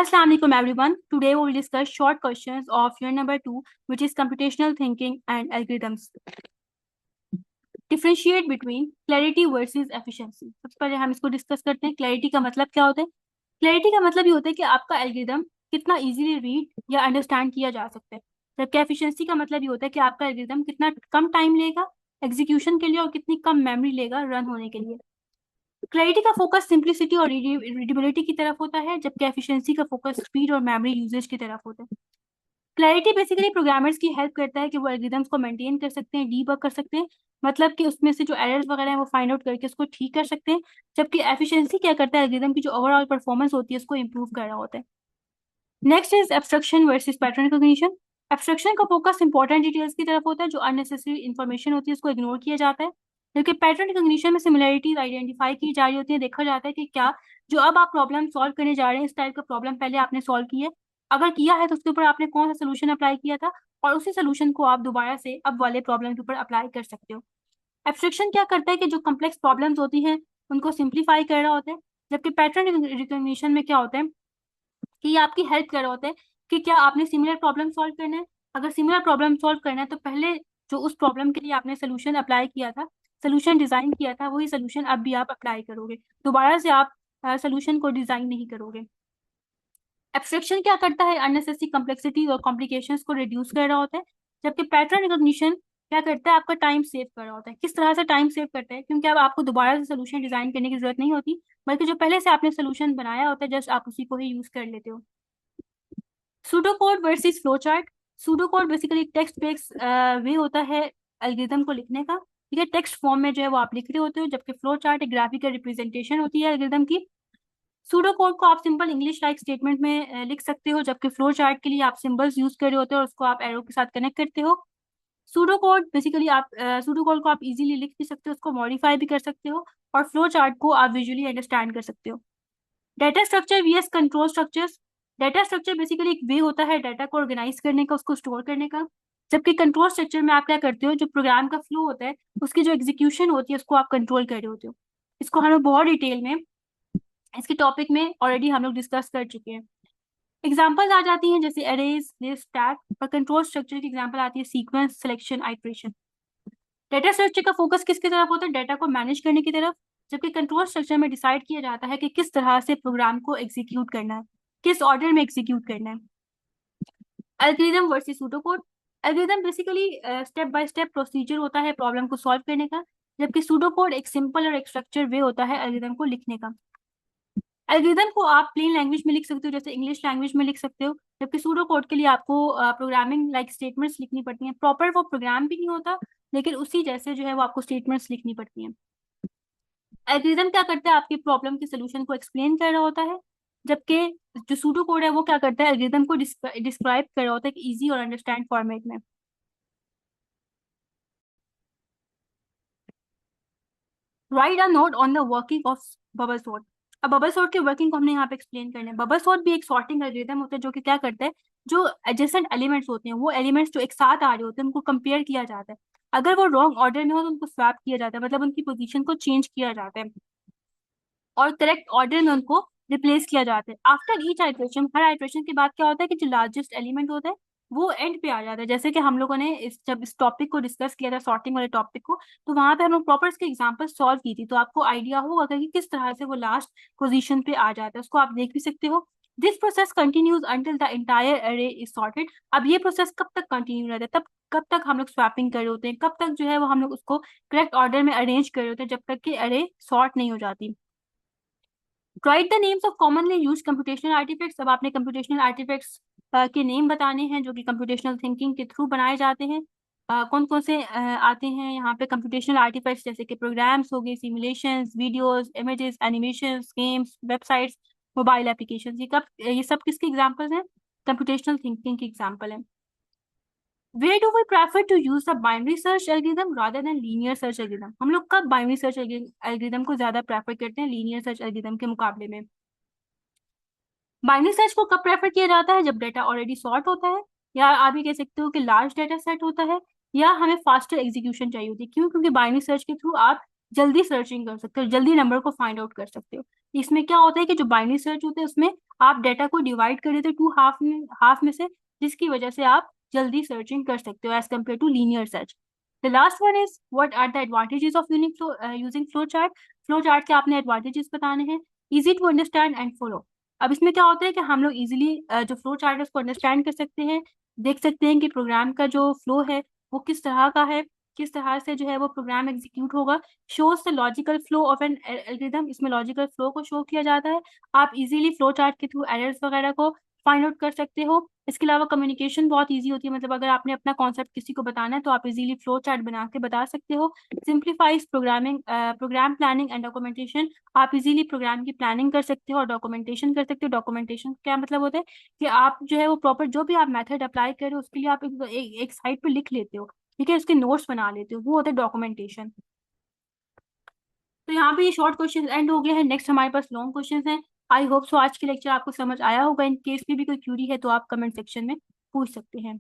Assalamu alaikum everyone. Today we will discuss short questions of year number 2, which is computational thinking and algorithms. Differentiate between clarity versus efficiency. सबसे पहले हम इसको discuss करते हैं. Clarity का मतलब क्या होता है? क्लैरिटी का मतलब ये होता है कि आपका एल्गोरिदम कितना इजीली रीड या अंडरस्टैंड किया जा सकता है, जबकि एफिशिएंसी का मतलब ये होता है कि आपका एल्गोरिदम कितना कम टाइम लेगा एग्जीक्यूशन के लिए और कितनी कम मेमोरी लेगा रन होने के लिए. क्लैरिटी का फोकस सिंप्लिसिटी और रीडेबिलिटी की तरफ होता है, जबकि एफिशिएंसी का फोकस स्पीड और मेमोरी यूजेज की तरफ होता है. क्लैरिटी बेसिकली प्रोग्रामर्स की हेल्प करता है कि वो एल्गोरिथम्स को मेंटेन कर सकते हैं, डीबग कर सकते हैं, मतलब कि उसमें से जो एरर्स वगैरह हैं वो फाइंड आउट करके उसको ठीक कर सकते हैं, जबकि एफिशिएंसी क्या करता है, एल्गोरिथम की जो ओवरऑल परफॉर्मेंस होती है उसको इंप्रूव कर रहा होता है. Next is abstraction versus pattern recognition. Abstraction का फोकस इंपॉर्टेंट डिटेल्स की तरफ होता है, जो अननेसेसरी इन्फॉर्मेशन होती है उसको इग्नोर किया जाता है, जबकि पैटर्न रिकॉग्निशन में सिमिलरिटीज आइडेंटिफाई की जा रही होती है, देखा जाता है कि क्या जो अब आप प्रॉब्लम सॉल्व करने जा रहे हैं इस टाइप का प्रॉब्लम पहले आपने सॉल्व किया है, अगर किया है तो उसके ऊपर आपने कौन सा सोल्यूशन अप्लाई किया था और उसी सोल्यूशन को आप दोबारा से अब वाले प्रॉब्लम के ऊपर अप्लाई कर सकते हो. एब्स्ट्रक्शन क्या करता है कि जो कम्प्लेक्स प्रॉब्लम्स होती हैं उनको सिंप्लीफाई कर रहा होता है, जबकि पैटर्न रिकॉग्निशन में क्या होता है कि ये आपकी हेल्प कर रहा होता है कि क्या आपने सिमिलर प्रॉब्लम सॉल्व करना है, अगर सिमिलर प्रॉब्लम सॉल्व करना है तो पहले जो उस प्रॉब्लम के लिए आपने सोल्यूशन अप्लाई किया था, सोल्यूशन डिजाइन किया था, वही सोल्यूशन अब भी आप अप्लाई करोगे, दोबारा से आप सोल्यूशन को डिजाइन नहीं करोगे. एब्स्ट्रक्शन क्या करता है, अननेसेसरी कॉम्प्लेक्सिटी और कॉम्प्लिकेशंस को रिड्यूस कर रहा होता है, जबकि पैटर्न रिकॉग्निशन क्या करता है, आपका टाइम सेव कर रहा होता है. किस तरह से टाइम सेव करता है, क्योंकि अब आपको दोबारा से सोल्यूशन डिजाइन करने की जरूरत नहीं होती, बल्कि जो पहले से आपने सोल्यूशन बनाया होता है जस्ट आप उसी को ही यूज कर लेते हो. Pseudo code versus flow chart. Pseudo code basically text based way होता है एल्गोरिथम को लिखने का, ठीक है, टेक्स्ट फॉर्म में जो है वो आप लिख रहे होते हो, जबकि फ्लो चार्ट एक ग्राफिकल रिप्रेजेंटेशन होती है एल्गोरिथम की. सूडो कोड को आप सिंपल इंग्लिश लाइक स्टेटमेंट में लिख सकते हो, जबकि फ्लो चार्ट के लिए आप सिंबल्स यूज कर रहे होते हो और उसको आप एरो के साथ कनेक्ट करते हो. सूडो कोड बेसिकली आप सूडो कोड को आप इजीली लिख भी सकते हो, उसको मॉडिफाई भी कर सकते हो, और फ्लो चार्ट को आप विजुअली अंडरस्टैंड कर सकते हो. Data structure vs control structures. Data structure basically एक वे होता है डाटा को ऑर्गेनाइज करने का, उसको स्टोर करने का, जबकि कंट्रोल स्ट्रक्चर में आप क्या करते हो, जो प्रोग्राम का फ्लो होता है उसकी जो एग्जीक्यूशन होती है उसको आप कंट्रोल कर रहे होते हो. इसको हमें बहुत डिटेल में इसके टॉपिक में ऑलरेडी हम लोग डिस्कस कर चुके हैं. एग्जाम्पल्स आ जाती हैं जैसे अरेज, लिस्ट, टैग, और कंट्रोल स्ट्रक्चर की एग्जाम्पल आती है sequence, selection, iteration. Data structure का फोकस किसकी तरफ होता है, डाटा को मैनेज करने की तरफ, जबकि कंट्रोल स्ट्रक्चर में डिसाइड किया जाता है कि किस तरह से प्रोग्राम को एग्जीक्यूट करना है, किस ऑर्डर में एग्जीक्यूट करना है. Algorithm versus pseudocode. Algorithm basically step by step procedure होता है प्रॉब्लम को सॉल्व करने का, जबकि सूडोकोड एक सिंपल और एक स्ट्रक्चर वे होता है एल्गोरिथम को लिखने का. एल्गोरिथम को आप प्लेन लैंग्वेज में लिख सकते हो, जैसे इंग्लिश लैंग्वेज में लिख सकते हो, जबकि सूडो कोड के लिए आपको प्रोग्रामिंग लाइक स्टेटमेंट्स लिखनी पड़ती हैं. प्रॉपर वो प्रोग्राम भी नहीं होता, लेकिन उसी जैसे जो है वो आपको स्टेटमेंट्स लिखनी पड़ती हैं. एल्गोरिथम क्या करता है, आपकी प्रॉब्लम के सोल्यूशन को एक्सप्लेन कर रहा होता है, जबकि जो सूडो कोड है वो क्या करता है, एल्गोरिथम को डिस्क्राइब कर रहा होता है इजी और अंडरस्टैंड फॉर्मेट में. Right a note on the working of bubble sort. अब बबल सॉर्ट की वर्किंग को हमने यहाँ पे एक्सप्लेन करना है. बबल सॉर्ट भी एक सॉर्टिंग एल्गोरिथम होता है जो कि क्या करता है, जो एडजेसेंट एलिमेंट्स होते हैं वो एलिमेंट्स जो एक साथ आ रहे होते हैं उनको कंपेयर किया जाता है, अगर वो रॉन्ग ऑर्डर में हो तो उनको स्वैप किया जाता है, मतलब उनकी पोजीशन को चेंज किया जाता है और करेक्ट ऑर्डर में उनको रिप्लेस किया जाता है. आफ्टर ईच आइट्रेशन, हर आइट्रेशन के बाद क्या होता है कि जो लार्जेस्ट एलिमेंट होता है वो एंड पे आ जाता है. जैसे कि हम लोगों ने जब इस टॉपिक को डिस्कस किया था, सॉर्टिंग वाले टॉपिक को, तो वहां पे हम लोग प्रॉपर इसके एग्जांपल सॉल्व की थी, तो आपको आइडिया होगा कि किस तरह से वो लास्ट पोजीशन पे आ जाता है, उसको आप देख भी सकते हो. This process continues until the entire अरे इज सॉर्टेड. अब ये प्रोसेस कब तक कंटिन्यू रहता है, तब कब तक हम लोग स्वैपिंग कर रहे होते हैं, कब तक जो है वो हम लोग उसको करेक्ट ऑर्डर में अरेंज कर रहे होते हैं, जब तक कि अरे सॉर्ट नहीं हो जाती. Write the names of commonly use computational artefacts. अब आपने कंप्यूटेशनल आर्टिफैक्ट्स के नेम बताने हैं जो कि कंप्यूटेशनल थिंकिंग के थ्रू बनाए जाते हैं. कौन कौन से आते हैं यहाँ पे कंप्यूटेशनल आर्टिफैक्ट्स, जैसे कि प्रोग्राम्स हो गए, simulations, videos, images, animations, games, websites, mobile applications. ये सब किसके एग्जांपल्स हैं, कंप्यूटेशनल थिंकिंग के एग्जांपल हैं. Where do we prefer to use the binary search algorithm rather than linear search algorithm? हम लोग कब binary search algorithm को ज्यादा प्रेफर करते हैं linear search algorithm के मुकाबले में? बाइनरी सर्च को कब प्रेफर किया जाता है, जब डाटा ऑलरेडी सॉर्ट होता है, या आप ये कह सकते हो कि लार्ज डाटा सेट होता है, या हमें फास्टर एग्जीक्यूशन चाहिए होती है. क्यों? क्योंकि बाइनरी सर्च के थ्रू आप जल्दी सर्चिंग कर सकते हो, जल्दी नंबर को फाइंड आउट कर सकते हो. इसमें क्या होता है कि जो बाइनरी सर्च होता है उसमें आप डाटा को डिवाइड कर देते हो 2 हाफ में से, जिसकी वजह से आप जल्दी सर्चिंग कर सकते हो as compare to linear search. The last one is what are the advantages of using flow chart. Flow chart के आपने एडवांटेजेस बताने हैं। Easy to understand and follow. अब इसमें क्या होता है कि हम लोग इजीली जो फ्लो चार्ट है उसको अंडरस्टैंड कर सकते हैं, देख सकते हैं कि प्रोग्राम का जो फ्लो है वो किस तरह का है, किस तरह से जो है वो प्रोग्राम एग्जीक्यूट होगा। Shows the logical flow of an algorithm, इसमें लॉजिकल फ्लो को शो किया जाता है। आप इजीली फ्लो चार्ट के थ्रू एरर्स वगैरह को फाइंड आउट कर सकते हो। इसके अलावा कम्युनिकेशन बहुत ईजी होती है, मतलब अगर आपने अपना कॉन्सेप्ट किसी को बताना है तो आप इजीली फ्लो चार्ट बना के बता सकते हो। Simplifies program planning and documentation. आप इजीली प्रोग्राम की प्लानिंग कर सकते हो और डॉक्यूमेंटेशन कर सकते हो। डॉक्यूमेंटेशन क्या मतलब होता है कि आप जो है वो प्रॉपर जो भी आप मेथड अप्लाई कर रहे हो उसके लिए आप एक साइड पे लिख लेते हो, ठीक है, उसके नोट्स बना लेते हो, वो होता है डॉक्यूमेंटेशन। तो यहाँ पे ये शॉर्ट क्वेश्चन एंड हो गया है। नेक्स्ट हमारे पास लॉन्ग क्वेश्चन हैं। आई होप सो आज के लेक्चर आपको समझ आया होगा। इन केस में भी कोई क्यूरी है तो आप कमेंट सेक्शन में पूछ सकते हैं।